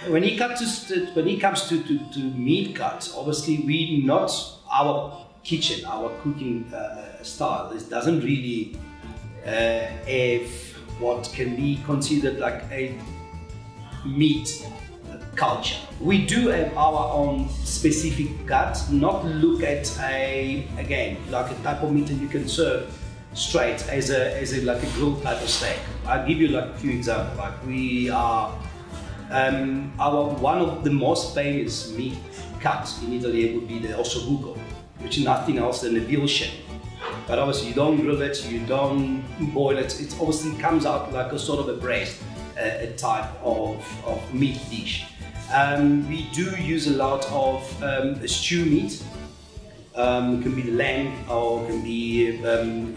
When it comes to meat cuts, obviously we not our kitchen, our cooking style. It doesn't really have what can be considered like a meat culture. We do have our own specific cut. Not look at again like a type of meat that you can serve straight as a like a grilled type of steak. I'll give you like a few examples. Like we are. One of the most famous meat cuts in Italy would be the ossobuco, which is nothing else than a veal shank. But obviously you don't grill it, you don't boil it. It obviously comes out like a sort of a braised type of meat dish. We do use a lot of stew meat. It can be the lamb, or it can be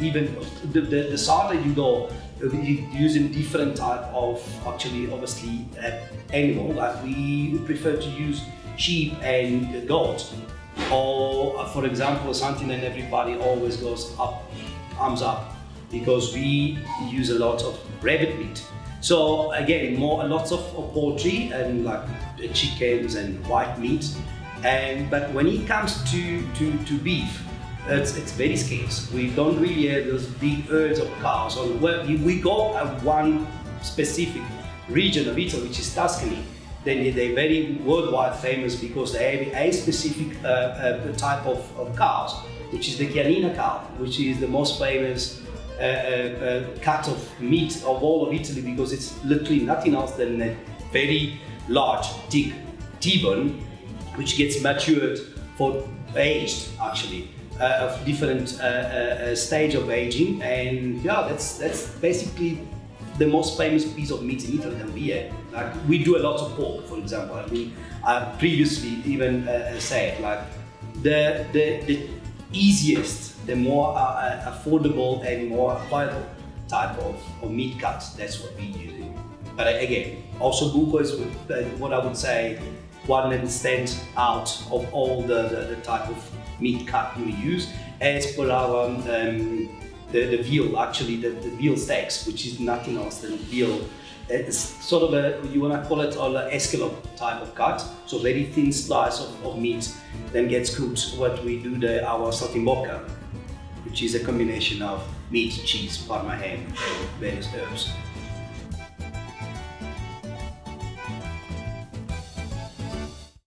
even the side that you do. Using different type of obviously animal. Like we prefer to use sheep and goat, or for example something that everybody always goes up, arms up, because we use a lot of rabbit meat. So again, lots of poultry and like chickens and white meat. But when it comes to beef, it's very scarce. We don't really have those big herds of cows. We go at one specific region of Italy, which is Tuscany. Then they're very worldwide famous because they have a specific type of cows, which is the Chianina cow, which is the most famous cut of meat of all of Italy, because it's literally nothing else than a very large, thick T-bone, which gets matured for aged actually. Of different stage of aging, and yeah, that's basically the most famous piece of meat in Italy that we have. Like we do a lot of pork, for example. I mean, I previously even said like the easiest, the more affordable and more acquirable type of meat cuts. That's what we use. But again, also buco is what I would say one that stands out of all the type of meat cut we use, as per our the veal, actually the veal steaks, which is nothing else than veal. It's sort of you want to call it an escalope type of cut, so very thin slice of meat, then gets cooked. What we do our saltimbocca, which is a combination of meat, cheese, parma ham, and various herbs.